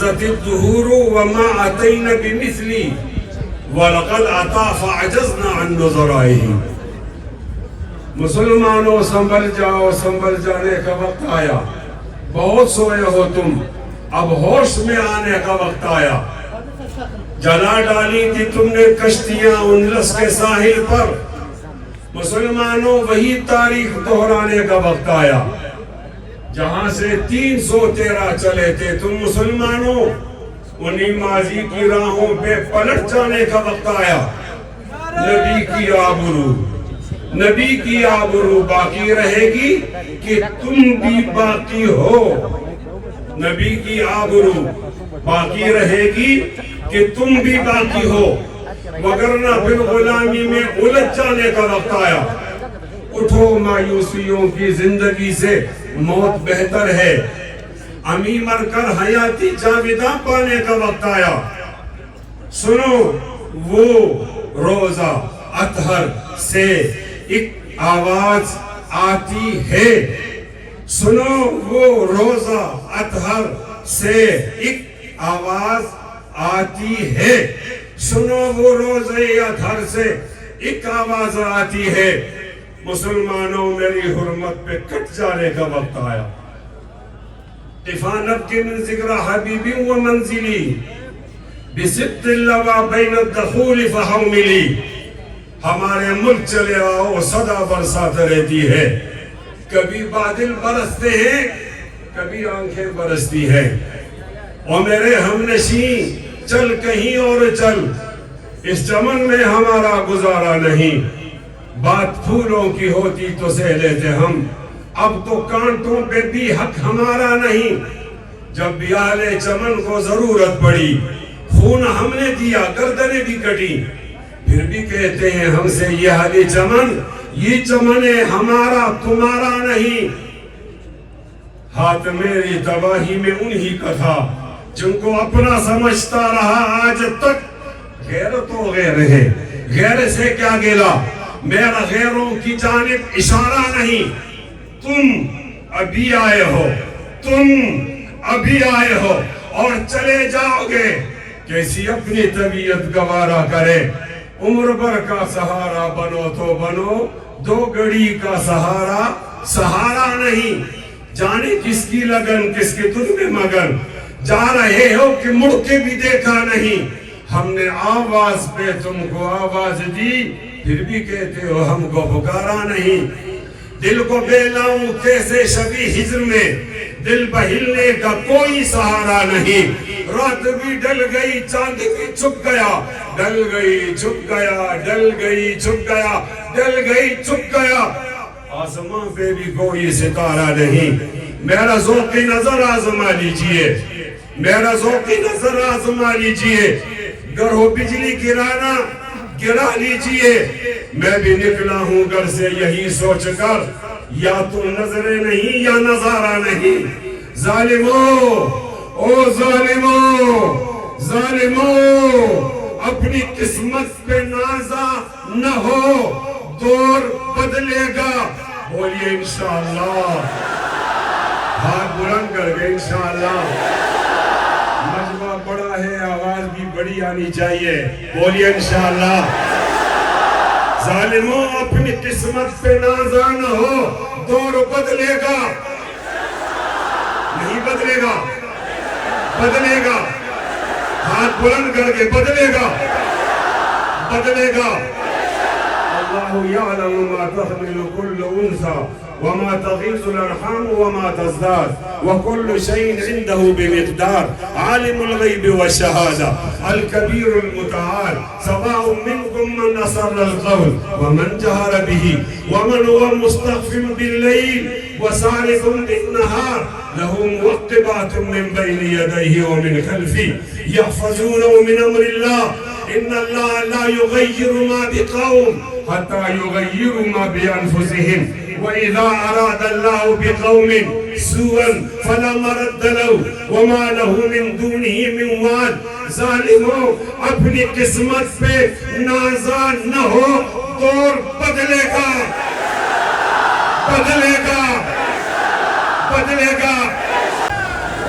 الدهور وما أتينا بمثلي ولقد أتى فعجزنا عن نظرائه. مسلمانوں سنبھل جاؤ، سنبھل جانے کا وقت آیا. بہت سوئے ہو تم، اب ہوش میں آنے کا وقت آیا. جلا ڈالی تھی تم نے کشتیاں اندلس کے ساحل پر. مسلمانوں وہی تاریخ دہرانے کا وقت آیا. جہاں سے 313 چلے تھے تم مسلمانوں، انہی ماضی کی راہوں پہ پلٹ جانے کا وقت آیا. نبی کی آبرو باقی رہے گی کہ تم بھی باقی ہو. نبی کی آبرو باقی رہے گی کہ تم بھی باقی ہو، وگرنہ پھر غلامی میں الجھ جانے کا وقت آیا. اٹھو مایوسیوں کی زندگی سے موت بہتر ہے. امی مر کر حیاتی جاویداں پانے کا وقت آیا. سنو وہ روزہ اطہر سے ایک آواز آتی ہے. سنو وہ روزہ اطہر سے ایک آواز آتی ہے. سنو وہ روزہ اطہر سے ایک آواز آتی ہے. مسلمانوں میری حرمت پہ کٹ جانے کا وقت آیا. طفانت کی من ذکر حبیبی و منزلی بسبت اللوا بین الدخول فحوملی. ہمارے ملک چلے آؤ صدا برسات رہتی ہے. کبھی بادل برستے ہیں، کبھی آنکھیں برستی ہیں. اور میرے ہم نشین چل کہیں اور چل، اس چمن میں ہمارا گزارا نہیں. بات پھولوں کی ہوتی تو سہ لیتے ہم، اب تو کانٹوں پہ بھی حق ہمارا نہیں. جب بھی اہل چمن کو ضرورت پڑی، خون ہم نے دیا، گردنیں بھی کٹی، پھر بھی کہتے ہیں ہم سے یہ اہل چمن، یہ چمن ہمارا تمہارا نہیں. ہاتھ میری تباہی میں انہی کا تھا جن کو اپنا سمجھتا رہا آج تک. غیر تو غیر ہے، غیر سے کیا گیلا، میرا غیروں کی جانب اشارہ نہیں. تم ابھی آئے ہو، تم ابھی آئے ہو اور چلے جاؤ گے. کیسی اپنی طبیعت گوارا کرے. عمر بھر کا سہارا بنو تو بنو، دو گھڑی کا سہارا سہارا نہیں. جانے کس کی لگن، کس کی تم میں مگن. جا رہے ہو کہ مڑ کے بھی دیکھا نہیں. ہم نے آواز پہ تم کو آواز دی، پھر بھی کہتے ہو ہم کو پکارا نہیں. دل کو بہلاؤں کیسے شبی ہجر میں، دل بہلنے کا کوئی سہارا نہیں. رات بھی ڈل گئی، چاند بھی چھپ گیا، ڈل گئی چھپ گیا، ڈل گئی چھپ گیا، ڈل گئی چھپ گیا. آسمان پہ بھی کوئی ستارہ نہیں. میرا ذوقی نظر آزما لیجئے، میرا ذوقی نظر آزما لیجئے. گر ہو بجلی گرانا گرا لیجئے. میں بھی نکلا ہوں گھر سے یہی سوچ کر، یا تو نظریں نہیں یا نظارہ نہیں. ظالموں، او ظالموں، ظالموں، اپنی قسمت پہ نازا نہ ہو، دور بدلے گا. بولیے انشاءاللہ. ہاتھ بلند کر گئے انشاءاللہ. مجمع بڑا ہے، آواز بھی بڑی آنی چاہیے. بولیے انشاءاللہ. ظالموں اپنی قسمت پہ نازا نہ ہو، دور بدلے گا. نہیں بدلے گا، بدلے گا. ہاتھ بلند کر کے بدلے گا، بدلے گا. اللہ یعلم ما تحمل كل انثى وما تغيض الارحام وما تزداد وكل شيء عنده بمقدار. عالم الغيب والشهادة الكبير المتعال. سواء منكم من أسر القول ومن جهر به ومن هو مستخف بالليل وسارق بالنهار. له موقبات من بين يديه ومن خلفه يحفظونه من أمر الله. إن الله لا يغير ما بقوم حتى يغيروا ما بأنفسهم. وإذا أراد الله بقوم سوءا فلا مرد له وما له من دونه من وال. ظالموں اپنی قسمت پہ نازا نہ ہو، دور بدلے گا، بدلے گا، بدلے گا.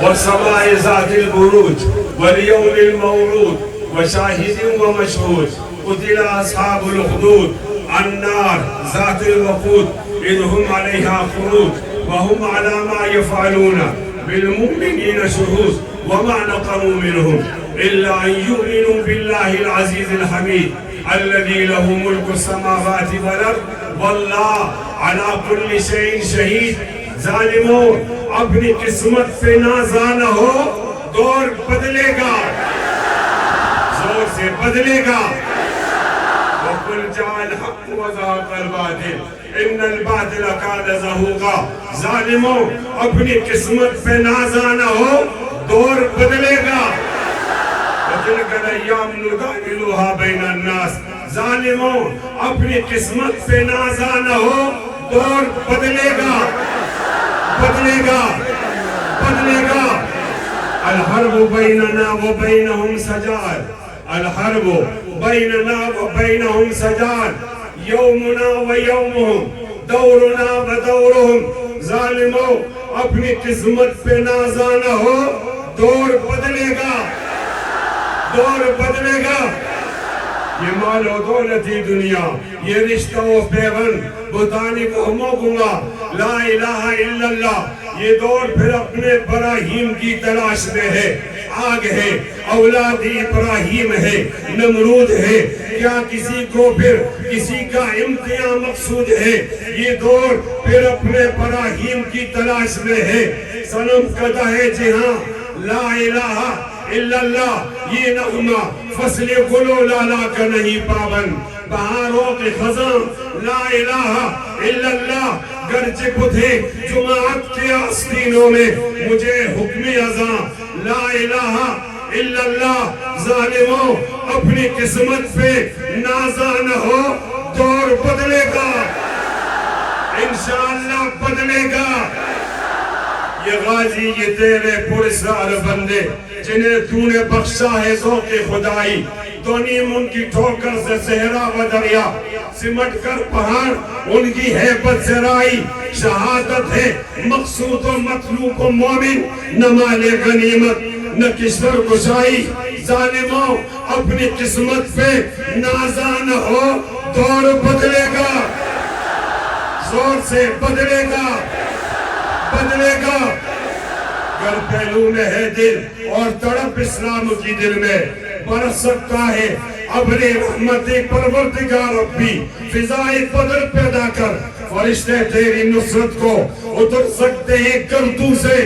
والسماء ذات البروج واليوم الموعود وشاهد ومشهود قتل أصحاب الأخدود النار ذات الوقود إذ هم عليها خلود وهم على ما يفعلون بالمؤمنين شهود وما نقموا منهم إلا أن يؤمنوا بالله العزيز الحميد الذي له ملك السماوات والأرض والله على كل شيء شهید. ظالموں اپنی قسمت پہ نازانہ ہو، دور بدلے گا، زور سے بدلے گا. وَقُلْ جَاءَ الْحَقُّ وَزَهَقَ الْبَاطِلُ إِنَّ الْبَاطِلَ كَانَ زَهُوقًا. ظالموں اپنی قسمت پہ نازانہ ہو، دور بدلے گا. وَتِلْكَ الْأَيَّامُ نُدَاوِلُهَا بَيْنَ النَّاسِ. ظالموں اپنی قسمت پہ نازانہ ہو، دور بدلے گا، بدلے گا، بدلے گا. الحرب بیننا و بینہم سجال. الحرب بیننا و بینہم سجال. یومنا و یومہم دورنا و دورہم. ظالموں اپنی قسمت پہ نازانہ ہو، دور بدلے گا، دور بدلے گا. یہ مال و دولتی دنیا، یہ رشتہ و پیون بتانی کو موگونا لا الہ الا اللہ. یہ دور پھر اپنے ابراہیم کی تلاش میں ہے. آگ ہے، اولاد ابراہیم ہے، نمرود ہے. کیا کسی کو پھر کسی کا امتحان مقصود ہے؟ یہ دور پھر اپنے ابراہیم کی تلاش میں ہے. صنم کدہ ہے جہاں لا الہ الا اللہ. یہ نغمہ فصل گلو لالا کا نہیں پابند. بہاروں کے خزاں لا الہ الا اللہ. گرج بدھے جماعت کے آستینوں میں مجھے حکم ازاں لا الہ الا اللہ. ظالموں اپنی قسمت پہ نازانہ ہو، دور بدلے گا، انشاءاللہ بدلے گا. یہ غازی یہ تیرے پرسرار بندے جنہیں تو نے بخشا ہے ذوق خدائی. دونیم ان کی ٹھوکر سے صحرا و دریا، سمٹ کر پہاڑ ان کی ہیبت سے رائی. شہادت ہے مقصود و مطلوب و مومن، نہ مال غنیمت نہ کشور کشائی. ظالموں اپنی قسمت پہ نازانہ ہو، دور بدلے گا، زور سے بدلے گا، بدلے گا. گر پہلو میں ہے دل اور تڑپ اسلام کی دل میں، برس سکتا ہے ابر رحمت پروردگار ربی. فضائے بدر پیدا کر، فرشتے تیری نصرت کو اتر سکتے ہیں گردوں سے.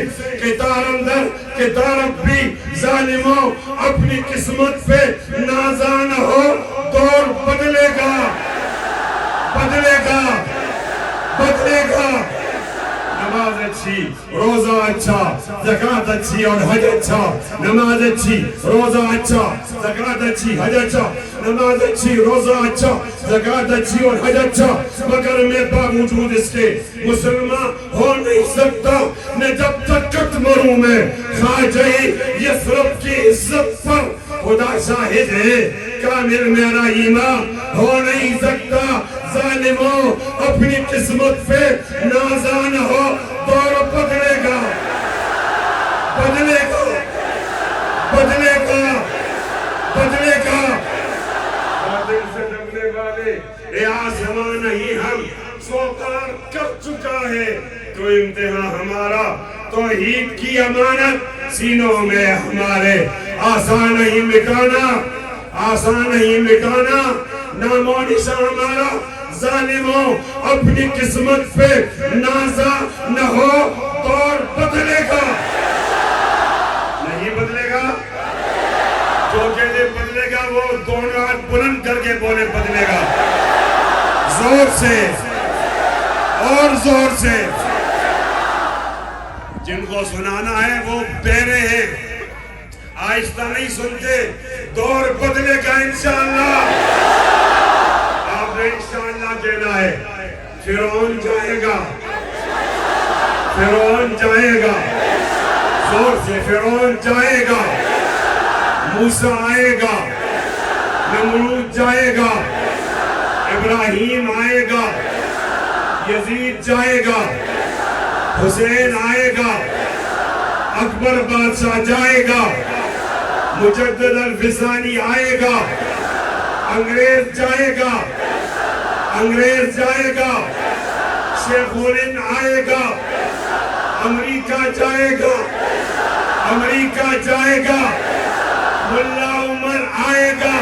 کتار اندر کتار ربی. ظالموں اپنی قسمت پہ نازانہ ہو، دور بدلے گا، بدلے گا، بدلے گا. نماز اچھی، روزہ اچھا، زکاة اچھی اور حج اچھا. نماز اچھی، روزہ اچھا، زکاة اچھی، حج اچھا. نماز اچھی، روزہ اچھا، زکاة اچھی اور حج اچھا. مگر میں باوجود اس کے مسلمان ہو نہیں سکتا نہ جب تک کٹ مروں میں. خواجہ یثرب کی عزت پر خدا شاہد ہے، کامل میرا ایمان ہو نہیں سکتا. ظالموں اپنی قسمت پہ نازانہ ہو، دور بدلے گا، بدلے گا، بدلے گا، بدلے گا. بادل سے ڈرنے والے اے آسمان ہی ہم سوکار کر چکا ہے. تو امتحان ہمارا توحید کی امانت سینوں میں ہمارے. آسان نہیں مٹانا، آسان نہیں مٹانا نام و نشان ہمارا. ظالموں اپنی قسمت پہ نازا نہ ہو، دور بدلے گا. نہیں بدلے گا، جو کہتے بدلے گا وہ دونوں ہاتھ بلند کر کے بولے بدلے گا. زور سے اور زور سے. جن کو سنانا ہے وہ بہرے ہیں، آہستہ نہیں سنتے. دور بدلے گا انشاءاللہ. آپ نے انشاءاللہ کہنا ہے. فرعون جائے گا، فرعون جائے گا، زور سے. فرعون جائے گا، موسیٰ آئے گا، نمرود جائے گا، ابراہیم آئے گا، یزید جائے گا، حسین آئے گا، اکبر بادشاہ جائے گا، مجدد الفسانی آئے گا، انگریز جائے گا، انگریز جائے گا، شیخ ہولن آئے گا، امریکہ جائے گا، امریکہ جائے گا، ملا عمر آئے گا،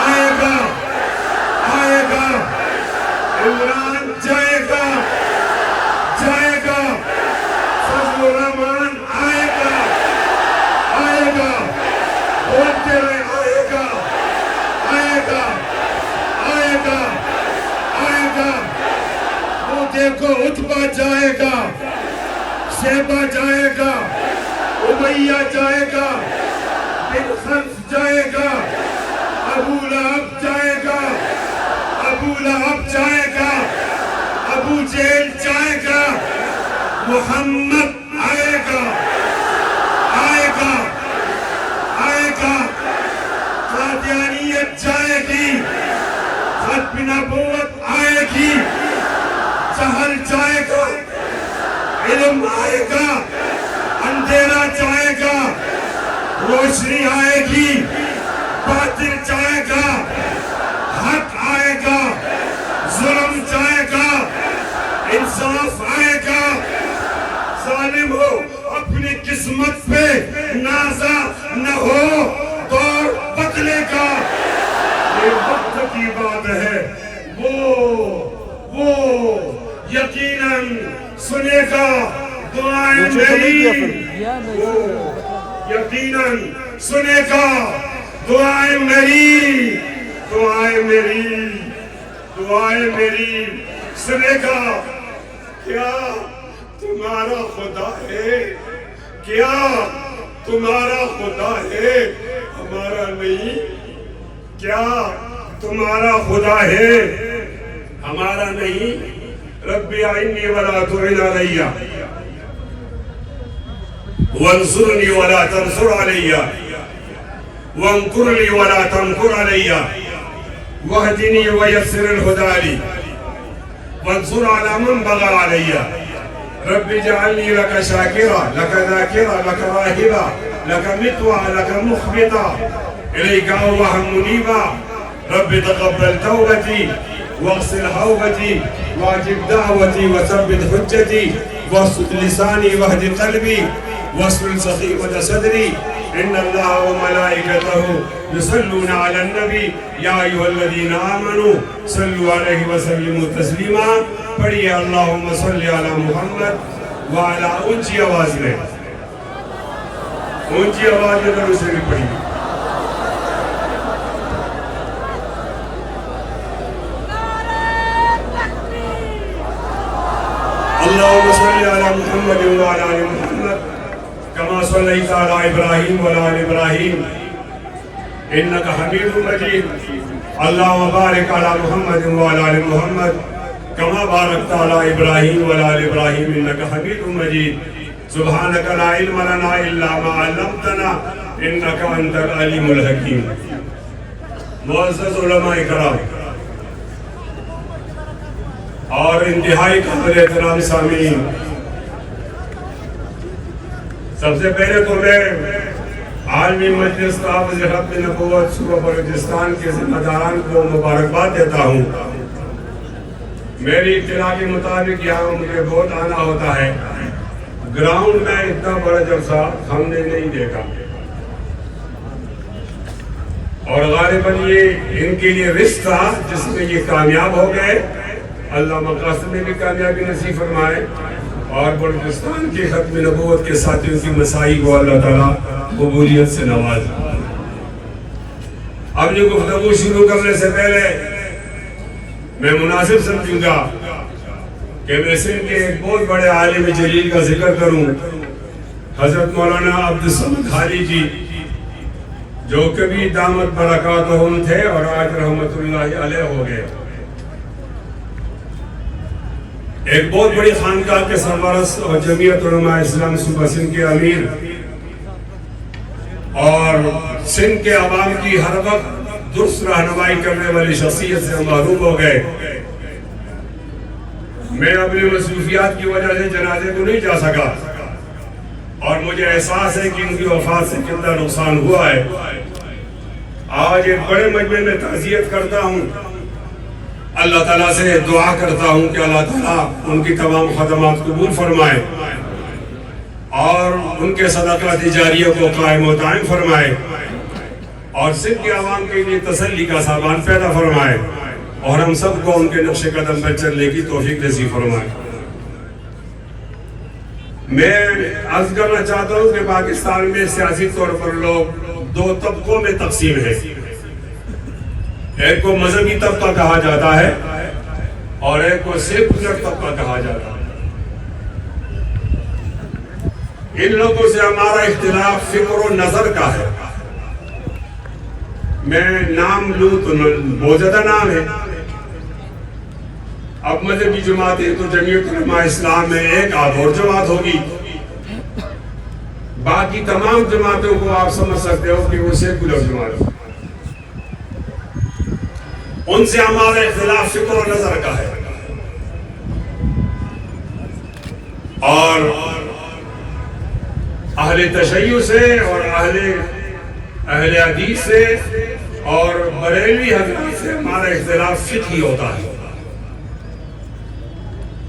آئے گا، آئے گا، عمران جائے گا، جائے گا، فضل الرحمان آئے گا، آئے گا، بولتے رہے آئے گا، آئے گا، آئے گا، آئے گا، وہ دیکھو عتبہ جائے گا، شیبہ جائے گا، امیہ جائے گا، بن خلف جائے گا، ابو لہب جائے گا، ابو لہب جائے گا، ابو جہل جائے گا، محمد آئے گا، آئے گا، آئے گا، قادیانیت جائے گی، ختم نبوت آئے گی، جہل جائے گا، علم آئے گا، اندھیرا جائے گا، روشنی آئے گی، باطل جائے گا، حق آئے گا، ظلم جائے گا، انصاف آئے گا، ظالم ہو اپنی قسمت پہ نازا نہ ہو دور بدلے گا، یہ وقت کی بات ہے، وہ یقیناً سنے گا دعائیں میری، یقیناً سنے گا دعائیں میری، دعائیں میری، دعائیں میری سنے گا۔ کیا تمہارا خدا ہے؟ کیا تمہارا خدا ہے ہمارا نہیں؟ کیا تمہارا خدا ہے ہمارا نہیں؟ ربی اعنی ولا تعن علی وانصرنی ولا تنصر علی وامکر لی ولا تمکر علی واہدنی ویسر الہدی لی وانصر علی من بغى علی رب اجعلنی لک شاکرا لک ذاکرا لک راہبا لک مطوعا لک مخبتا الیک اوہا منیبا رب تقبل توبتی واغسل حوبتی واجب دعوتی وثبت حجتی واسد لسانی واہد قلبی واسل سخیمة صدری ان اللہ وملائکته یصلون علی النبی یا ایھا الذین آمنوا صلوا علیہ وسلموا تسلیما۔ پڑھیے اللہم صلی علی محمد وعلی اونچی آواز میں، اونچی آواز میں اسے بھی پڑھیے۔ اللہم صلی علی محمد وعلی آل محمد کما صلیت علی ابراہیم وعلی آل ابراہیم انک حمید مجید۔ اللہم بارک علی محمد وعلی آل محمد کما بارکت علی ابراہیم وعلی آل ابراہیم انک حمید مجید۔ سبحانک لا علم لنا الا ما علمتنا انک انت العلیم الحکیم۔ معزز علماء کرام اور انتہائی قابل احترام سامعین، سب سے پہلے تو میں عالمی مجلس تحفظ ختم نبوت صوبہ بلوچستان کے ذمہ داران کو مبارکباد دیتا ہوں۔ میری اطلاع کے مطابق یہاں مجھے بہت آنا ہوتا ہے، گراؤنڈ میں اتنا بڑا جلسہ ہم نے نہیں دیکھا، اور غالباً یہ ان کے لیے رزق تھا جس میں یہ کامیاب ہو گئے۔ اللہ مقاصد میں بھی کامیابی نصیب فرمائے، اور بلوچستان کی ختم نبوت کے ساتھیوں کی مساعی کو اللہ تعالیٰ قبولیت سے نوازے۔ اب یہ گفتگو شروع کرنے سے پہلے میں مناسب سمجھوں گا کہ میں سندھ کے ایک بہت بڑے عالم جلیل کا ذکر کروں، حضرت مولانا عبدالصمد حالی جی، جو کبھی دامت برکاتہم تھے اور آج رحمت اللہ علیہ ہو گئے۔ ایک بہت بڑی خانقاہ کے سرپرست اور جمعیت علماء اسلام صوبہ سندھ کے امیر، اور سندھ کے عوام کی ہر وقت درست رہنمائی کرنے والی شخصیت سے محروم ہو گئے۔ میں اپنی مصروفیات کی وجہ سے جنازے کو نہیں جا سکا، اور مجھے احساس ہے کہ ان کی وفات سے کتنا نقصان ہوا ہے. آج ایک بڑے مجمع میں تعزیت کرتا ہوں. اللہ تعالیٰ سے دعا کرتا ہوں کہ اللہ تعالیٰ ان کی تمام خدمات قبول فرمائے اور ان کے صدقہ تجاریہ کو قائم و دائم فرمائے اور سندھ کے عوام کے لیے تسلی کا سامان پیدا فرمائے اور ہم سب کو ان کے نقش قدم پر چلنے کی توفیق نصیب فرمائے. میں عرض کرنا چاہتا ہوں کہ پاکستان میں سیاسی طور پر لوگ دو طبقوں میں تقسیم ہیں. ایک کو مذہبی طبقہ کہا جاتا ہے اور ایک کو سیکولر طبقہ کہا جاتا ہے. ان لوگوں سے ہمارا اختلاف فکر و نظر کا ہے. میں نام لوں تو بہت زیادہ نام ہے. اب مذہبی جماعتیں تو جمعیت علماء اسلام میں ایک آدھ اور جماعت ہوگی. باقی تمام جماعتوں کو آپ سمجھ سکتے ہو کہ وہ سیکولر جماعت ہے. ان سے ہمارا اختلاف فکر و نظر کا ہے اور اہل تشیع سے اور اہل حدیث سے اور بریلوی حدیث سے ہمارا اختلاف فقہی ہوتا ہے.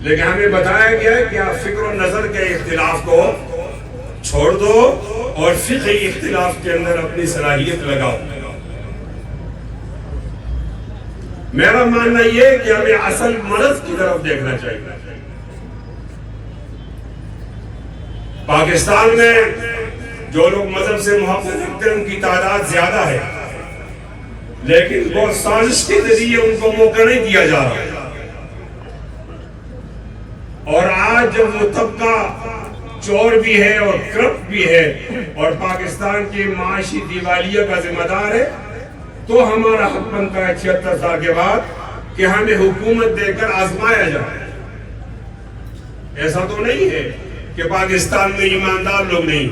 لیکن ہمیں بتایا گیا ہے کہ آپ فکر و نظر کے اختلاف کو چھوڑ دو اور فقہی اختلاف کے اندر اپنی صلاحیت لگاؤ. میرا ماننا یہ ہے کہ ہمیں اصل مرض کی طرف دیکھنا چاہیے. پاکستان میں جو لوگ مذہب سے محبت رکھتے ہیں ان کی تعداد زیادہ ہے لیکن وہ سازش کے ذریعے ان کو موقع نہیں دیا جا رہا. اور آج جب وہ طبقہ چور بھی ہے اور کرپٹ بھی ہے اور پاکستان کی معاشی دیوالیہ کا ذمہ دار ہے تو ہمارا حق بنتا ہے 76 سال کے بعد کہ ہمیں حکومت دے کر آزمایا جائے. ایسا تو نہیں ہے کہ پاکستان میں ایماندار لوگ نہیں.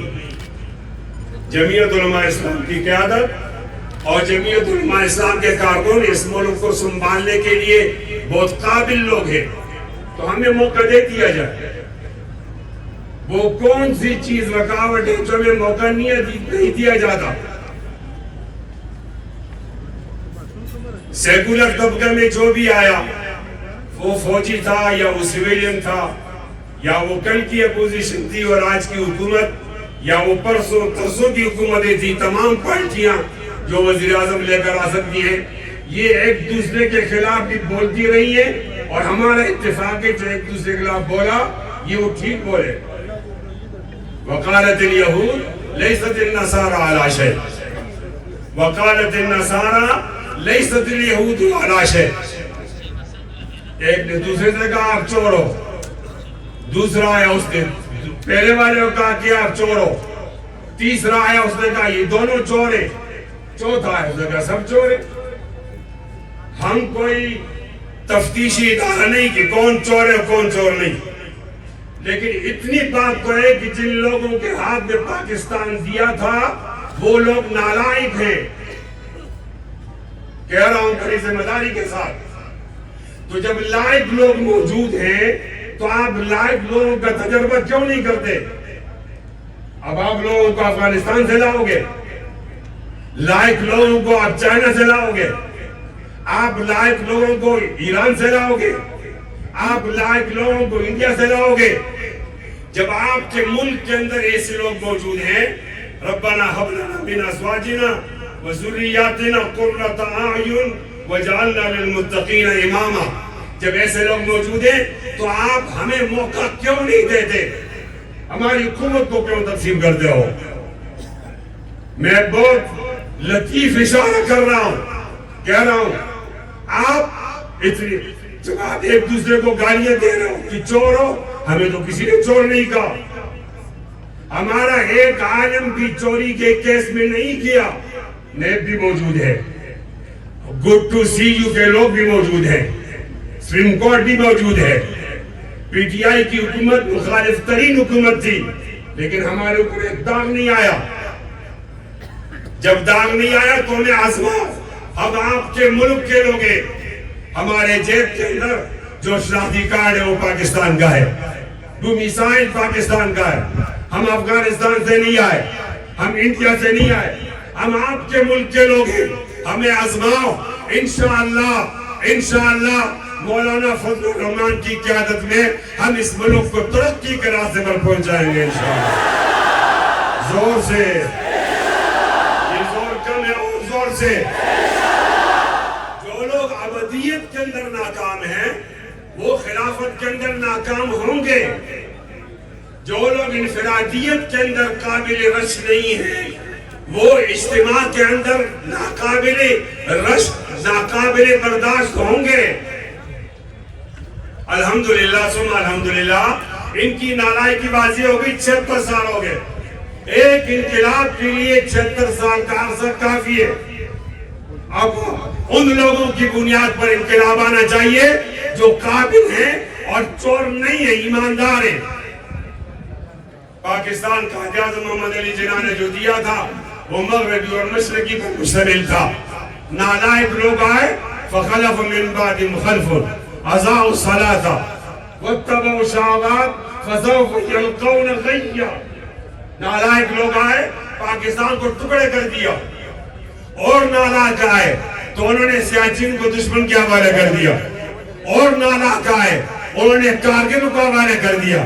جمعیت علماء اسلام کی قیادت اور جمعیت علماء اسلام کے کارکن اس ملک کو سنبھالنے کے لیے بہت قابل لوگ ہیں. تو ہمیں موقع دے دیا جائے. وہ کون سی چیز رکاوٹ ہے جو ہمیں موقع نہیں دیا جاتا. سیکولر طبقے میں جو بھی آیا وہ فوجی تھا یا وہ سویلین تھا یا وہ کل کی اپوزیشن تھی اور آج کی حکومت یا وہ پرسوں کی حکومتیں تھی. تمام پارٹیاں جو وزیر اعظم لے کر آ سکتی ہیں یہ ایک دوسرے کے خلاف بھی بولتی رہی ہیں اور ہمارا اتفاق ہے جو ایک دوسرے کے خلاف بولا یہ وہ ٹھیک بولے. وقالت اليهود ليست النصارى على شيء وقالت النصارى ليست اليهود على شيء. ایک نے دوسرے سے کہا آپ چور ہو, دوسرا آیا اس نے پہلے والے کو کہا کہ آپ چور ہو, تیسرا آیا اس نے کہا یہ دونوں چور ہیں, چوتھا آیا اس نے کہا سب چور ہیں. ہم کوئی تفتیشی ادارہ نہیں کہ کون چور ہے کون چور نہیں, لیکن اتنی بات تو ہے کہ جن لوگوں کے ہاتھ میں پاکستان دیا تھا وہ لوگ نالائق ہیں. کہہ رہا ہوں بڑی ذمہ داری کے ساتھ. تو جب لائق لوگ موجود ہیں تو آپ لائق لوگوں کا تجربہ کیوں نہیں کرتے؟ اب آپ لوگوں کو افغانستان سے لاؤ گے, لائق لوگوں کو آپ چائنا سے لاؤ گے, آپ لائق لوگوں کو ایران سے لاؤ گے, آپ لائق لوگوں کو انڈیا سے لاؤ گے. جب آپ کے ملک کے اندر ایسے لوگ موجود ہیں, ربنا هب لنا من ازواجنا وذرياتنا قرة اعین وجعلنا للمتقین اماما. جب ایسے لوگ موجود ہیں تو آپ ہمیں موقع کیوں نہیں دیتے؟ ہماری حکومت کو کیوں تقسیم کرتے ہو؟ میں بہت لطیف اشارہ کر رہا ہوں, کہہ رہا ہوں آپ اتنی جب آپ ایک دوسرے کو گالیاں دے رہے ہو کہ چور ہو, ہمیں تو کسی نے چور نہیں کہا. ہمارا ایک عالم بھی چوری کے کیس میں نہیں کیا. نیب بھی موجود ہے, گڈ ٹو سی یو کے لوگ بھی موجود ہیں, سپریم کورٹ بھی موجود ہے. پی ٹی آئی کی حکومت مخالف ترین حکومت تھی لیکن ہمارے اوپر ایک داغ نہیں آیا. جب داغ نہیں آیا تو ہمیں آزماؤ. اب آپ کے ملک کے لوگ ہیں, ہمارے جیب کے اندر جو شناختی کارڈ ہے وہ پاکستان کا ہے, وہ میسائل پاکستان کا ہے, ہم افغانستان سے نہیں آئے، ہم انڈیا سے نہیں آئے، ہم آپ کے ملک کے لوگ ہیں، ہمیں آزماؤ، انشاءاللہ مولانا فضل الرحمان کی قیادت میں ہم اس ملک کو ترقی کے راستے پر پہنچائیں گے انشاءاللہ۔ زور سے، یہ زور کم ہے، اور زور سے۔ جو لوگ ابدیت کے اندر ناکام ہیں وہ خلافت کے اندر ناکام ہوں گے، جو لوگ انفرادیت کے اندر قابل رشک نہیں ہیں وہ اجتماع کے اندر ناقابل رشک، ناقابل برداشت ہوں گے۔ الحمدللہ ثم الحمدللہ ان کی نالائکی بازی ہو گئی، 76 سال ہو گئے۔ ایک انقلاب کے لیے 76 سال کا عرصہ کافی ہے۔ اب ان لوگوں کی بنیاد پر انقلاب آنا چاہیے جو قابل ہیں اور چور نہیں ہیں، ایماندار ہیں۔ پاکستان کا قائد اعظم محمد علی جناح نے جو دیا تھا وہ مغربی اور مشرقی پر مشتمل تھا۔ نالائق لوگ آئے، فخلف من بعدهم خلف اضاعوا الصلاة واتبعوا الشهوات فسوف يلقون غیا۔ نالائق لوگ آئے، پاکستان کو ٹکڑے کر دیا، اور نالائق آئے تو انہوں نے سیاچن کو دشمن کے حوالے کر دیا، اور نالائق آئے انہوں نے کارگل کو حوالے کر دیا،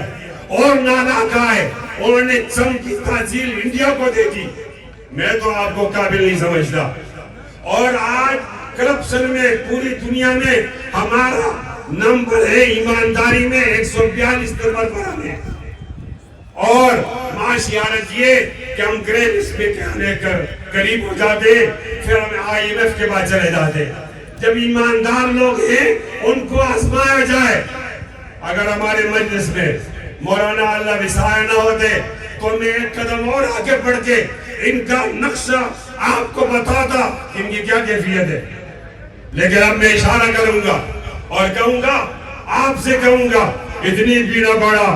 اور نالائق آئے انہوں نے چم کی تحصیل انڈیا کو دے دی۔ میں تو آپ کو قابل نہیں سمجھتا، اور آج کرپشن میں پوری دنیا میں ہمارا نمبر ہے ایمانداری میں 142 نمبر پر ہمیں، اور معاشی حالت یہ کہ ہم گریڈ اس میں آنے کر قریب ہو جاتے، پھر ہم IMF کے بعد چلے جاتے۔ جب ایماندار لوگ ہیں ان کو آزمایا جائے۔ اگر ہمارے مجلس میں مولانا اللہ وسائے نہ ہوتے تو میں ایک قدم اور آگے بڑھ کے ان کا نقشہ آپ کو بتاتا ان کی کیا کیفیت ہے، لیکن اب میں اشارہ کروں گا اور کہوں گا، آپ سے کہوں گا، اتنی بھی نہ بڑا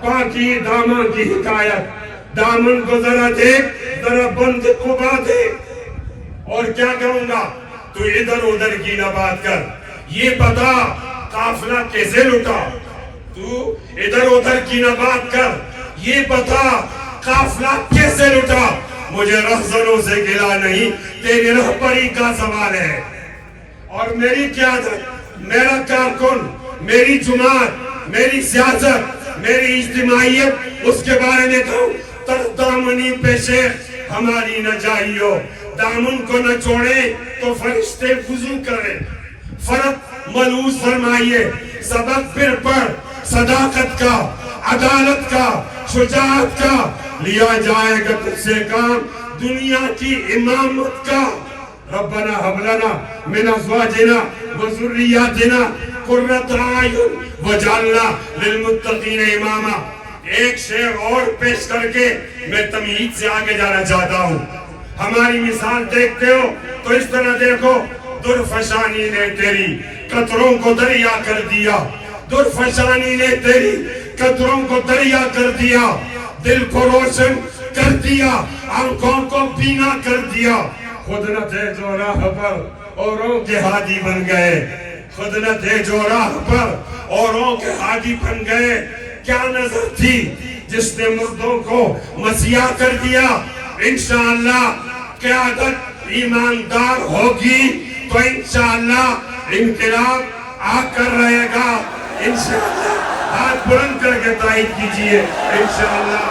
پاکی دامن کی حکایت، دامن کو ذرا دیکھ، ذرا بند کو بات دیکھ۔ اور کیا کہوں گا، تو ادھر ادھر کی نہ بات کر، یہ بتا قافلہ کیسے لٹا۔ تو ادھر ادھر کی نہ بات کر، یہ بتا قافلہ کیسے لٹا۔ مجھے رہزنوں سے گلا نہیں، تیری رہبری کا سوال ہے، اور میری قیادت، میرا کارکن، میری جماعت، میری سیاست، میری اجتماعیت، اس کے بارے میں کہوں، تردامنی پہ شیخ ہماری نہ جائیو، دامن کو نہ چھوڑیں تو فرشتے وضو کریں۔ فرق ملوث فرمائیے، سبق پھر پڑھ، صداقت کا، عدالت کا، شجاعت کا، لیا جائے گا تجھ سے کام دنیا کی امامت کا۔ ربنا حب لنا من ازواجنا وذریاتنا قرۃ اعین وجعلنا للمتقین اماما۔ ایک شعر اور پیش کر کے میں تمہید سے آگے جانا چاہتا ہوں۔ ہماری مثال دیکھتے ہو تو اس طرح دیکھو، درفشانی نے تیری قطروں کو دریا کر دیا، درفشانی نے تیری قطروں کو دریا کر دیا، دل کو روشن کر دیا، آنکھوں کو بینا کر دیا۔ خود نہ تھے جو راہ پر اوروں کے ہادی بن گئے، خود نہ تھے جو راہ پر اوروں کے ہادی بن گئے۔ کیا نظر تھی جس نے مردوں کو مسیح کر دیا۔ انشاءاللہ قیادت ایماندار ہوگی تو انشاءاللہ انقلاب آ کر رہے گا۔ انشاءاللہ ہاتھ بلند کر کے تائید کیجئے۔ انشاءاللہ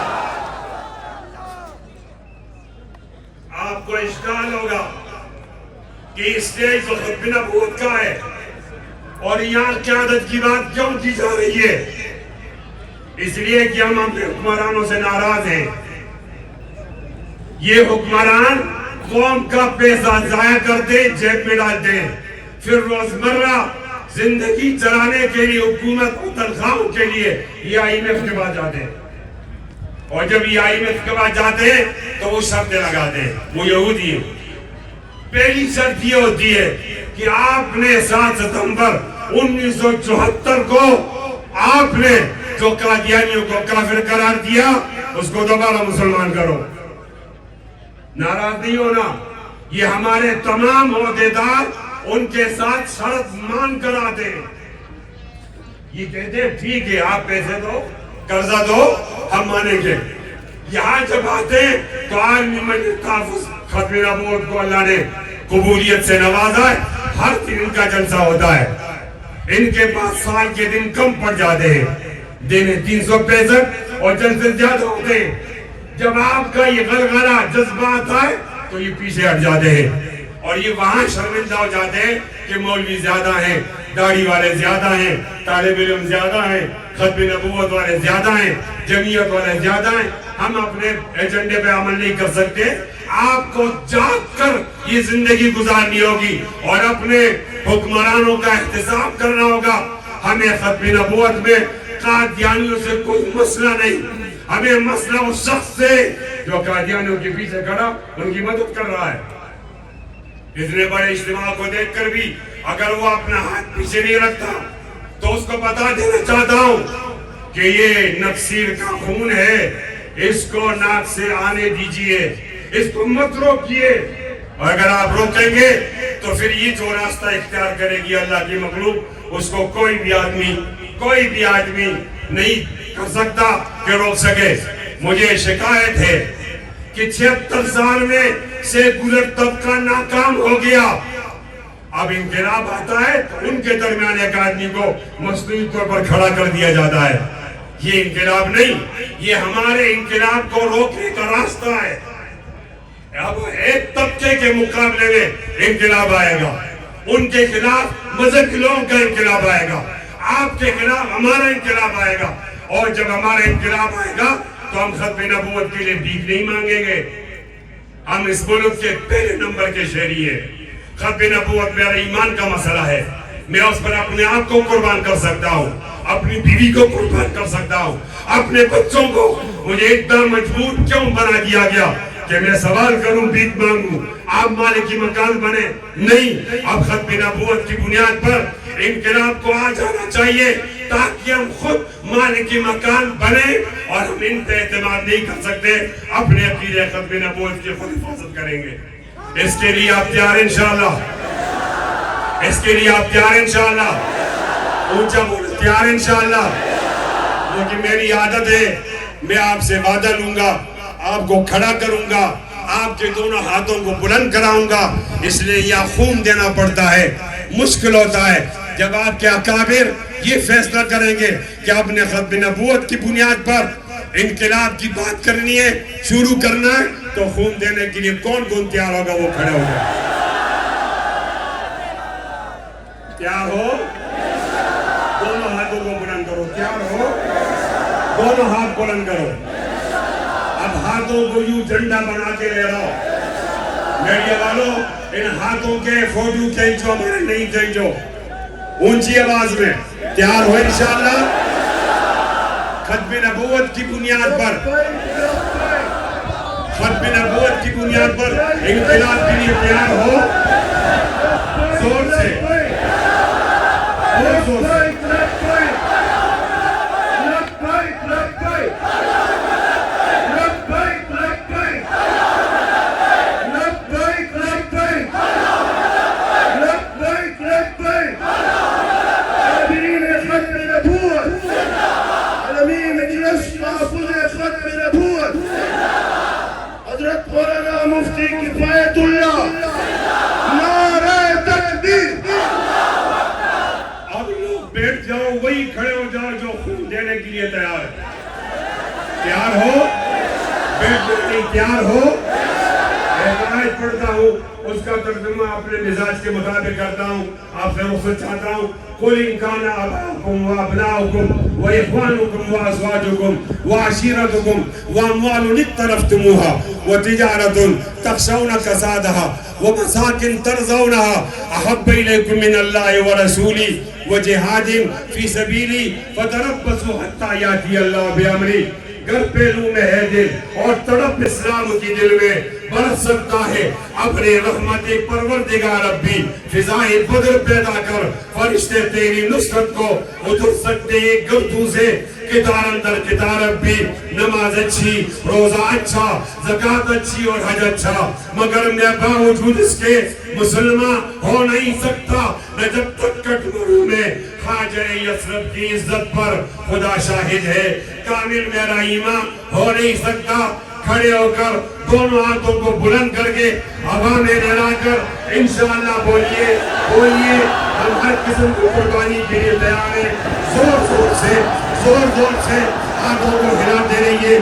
آپ کو اشکال ہوگا کہ اسٹیج تو خطب نبوت کا ہے اور یہاں قیادت کی بات کیوں کی جا رہی ہے؟ اس لیے کہ ہم اپنے حکمرانوں سے ناراض ہیں۔ یہ حکمران قوم کا پیسہ ضائع کرتے، جیب میں ڈالتے، پھر روزمرہ زندگی چلانے کے لیے حکومت کو تنخواہوں کے لیے یہ IMF کے بعد جاتے ہیں، اور جب یہ IMF کے بعد جاتے ہیں تو وہ شرطیں لگاتے ہیں، وہ یہودی ہیں۔ پہلی شرط یہ ہوتی ہے کہ آپ نے 7 ستمبر 1974 کو آپ نے جو قادیانیوں کو کافر قرار دیا اس کو دوبارہ مسلمان کرو۔ ناراض نہیں ہونا، یہ ہمارے تمام عہدیدار ان کے ساتھ شرط مان کر آتے ہیں۔ یہ کہتے ہیں ٹھیک ہے آپ پیسے دو، قرضہ دو، ہم مانیں گے، یہاں جب آتے ہیں تو عالمی مجلس تحفظ ختم نبوت کو اللہ نے قبولیت سے نوازا ہے. ہر دن ان کا جلسہ ہوتا ہے. ان کے پاس سال کے دن کم پڑ جاتے ہیں, دن 365 اور جلسے زیادہ ہوتے ہیں. جب آپ کا یہ غلغلہ جذبہ آتا ہے تو یہ پیچھے ہٹ جاتے ہیں اور یہ وہاں شرمندہ ہو جاتے ہیں کہ مولوی زیادہ ہیں, داڑھی والے زیادہ ہیں, طالب علم زیادہ ہیں, ختم نبوت والے زیادہ ہیں, جمعیت والے زیادہ ہیں. ہم اپنے ایجنڈے پہ عمل نہیں کر سکتے. آپ کو جاگ کر یہ زندگی گزارنی ہوگی اور اپنے حکمرانوں کا احتساب کرنا ہوگا. ہمیں ختم نبوت میں قادیانیوں سے کوئی مسئلہ نہیں. ہمیں مسئلہ اس شخص سے جو قادیانیوں کے پیچھے کھڑا ان کی مدد کر رہا ہے. اتنے بڑے اجتماع کو دیکھ کر بھی اگر وہ اپنا ہاتھ پیچھے نہیں رکھتا تو اس کو بتا دینا چاہتا ہوں کہ یہ نقصیر کا خون ہے, اس کو ناک سے آنے دیجئے, اس کو مت روکیے. اور اگر آپ روکیں گے تو پھر یہ جو راستہ اختیار کرے گی اللہ کی مخلوق, اس کو کوئی بھی آدمی نہیں کر سکتا کہ روک سکے. مجھے شکایت ہے کہ 76 سال میں سیکولر طبقہ ناکام ہو گیا. اب انقلاب آتا ہے تو ان کے درمیان ایک آدمی کو مصنوعی طور پر کھڑا کر دیا جاتا ہے. یہ انقلاب نہیں, یہ ہمارے انقلاب کو روکنے کا راستہ ہے. اب ایک طبقے کے مقابلے میں انقلاب آئے گا, ان کے خلاف مذہب کے لوگوں کا انقلاب آئے گا, آپ کے خلاف ہمارا انقلاب آئے گا. اور جب ہمارا انقلاب آئے گا تو ہم ختم نبوت کے لیے بھیک نہیں مانگیں گے. ہم اس ملک کے پہلے نمبر کے شہری ہیں. ختم نبوت میرا ایمان کا مسئلہ ہے. میں اس پر اپنے آپ کو قربان کر سکتا ہوں, اپنی بیوی کو قربان کر سکتا ہوں, اپنے بچوں کو. مجھے اتنا مجبور کیوں بنا دیا گیا کہ میں سوال کروں, بھیک مانگوں, آپ مالک مکان بنے؟ نہیں. اب ختم نبوت کی بنیاد پر انقلاب کو آ جانا چاہیے تاکہ ہم خود مالک مکان بنے, اور ہم ان پہ اعتماد نہیں کر سکتے. اپنے عقیدے ختم نبوت کی خود حفاظت کریں گے. اس کے لیے آپ تیار انشاءاللہ؟ اس کے لیے آپ تیار انشاءاللہ؟ اونچا بولو, تیار انشاءاللہ؟ کیونکہ میری عادت ہے, میں آپ سے وعدہ لوں گا, آپ کو کھڑا کروں گا, آپ کے دونوں ہاتھوں کو بلند کراؤں گا. اس لیے یہ خون دینا پڑتا ہے, مشکل ہوتا ہے. جب آپ کے اکابر یہ فیصلہ کریں گے کہ آپ نے ختم نبوت کی بنیاد پر انقلاب کی بات کرنی ہے, شروع کرنا ہے, تو خون دینے کے لیے کون تیار ہوگا وہ کھڑے ہوگا. تیار ہو؟ دونوں ہاتھوں کو بلند کرو. تیار ہو؟ دونوں ہاتھ بلند کرو. اب ہاتھوں کو یوں جھنڈا بنا کے لے رہا ہو. میڈیا والوں, ان ہاتھوں کے فوٹو کھینچو, ہمارے نہیں کھینچو. اونچی آواز میں تیار ہو انشاءاللہ؟ ختم نبوت کی بنیاد پر, ختم نبوت کی بنیاد پر انقلاب کے لیے تیار ہو؟ زور سے, زور سے. مفتی کفایت اللہ, نعرہ تکبیر. اب لوگ بیٹھ جاؤ, وہی کھڑے ہو جاؤ جو خون دینے کے لیے تیار ہے. تیار ہو؟ بیٹھ جاؤ, تیار ہو؟ ایک آیت پڑھتا ہوں, اس کا ترجمہ اپنے مزاج کے مطابق کرتا ہوں, آپ سے رخصت چاہتا ہوں. قُلْ إِنْ كَانَ آبَاؤُكُمْ وَأَبْنَاؤُكُمْ وَإِخْوَانُكُمْ وَأَزْوَاجُكُمْ وَعَشِيرَتُكُمْ وَأَمْوَالٌ اقْتَرَفْتُمُوهَا وَتِجَارَةٌ تَخْشَوْنَ كَسَادَهَا وَمَسَاكِنُ تَرْضَوْنَهَا أَحَبَّ إِلَيْكُم مِّنَ اللَّهِ وَرَسُولِهِ وَجِهَادٍ فِي سَبِيلِهِ فَتَرَبَّصُوا حَتَّىٰ يَأْتِيَ اللَّهُ بِأَمْرِهِ. گر پہلو میں ہے دل اور تڑپ اسلام کی دل میں برس سکتا ہے اپنے رحمت پروردگار ربی. فضائے بدر پیدا کر, فرشتے تیری نصرت کو اتر سکتے ہیں گردوں سے کتار اندر کتار ربی. نماز اچھی, روزہ اچھا, زکاة اچھی اور حج اچھا, مگر میں باوجود اس کے مسلمان ہو نہیں سکتا. میں جب تک کٹمروں میں خواجہ یثرب کی عزت پر خدا شاہد ہے، کامل میرا ایمان ہو نہیں سکتا۔ کھڑے ہو کر دونوں ہاتھوں کو بلند کر کے ہوا میں لہرا کر انشاءاللہ بولیے بولیے، ہم ہر قسم کی قربانی کے لیے تیار ہیں۔ زور زور سے ہاتھوں کو ہلاتے رہیے۔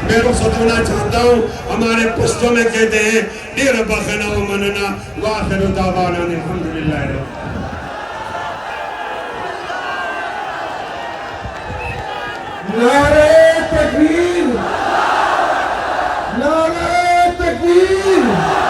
میں رخصت ہونا چاہتا ہوں، ہمارے پشتوں میں کہتے ہیں دیر بخنا و مننا وآخر دعوانا الحمدللہ۔ نعرہ تکبیر! نعرہ تکبیر!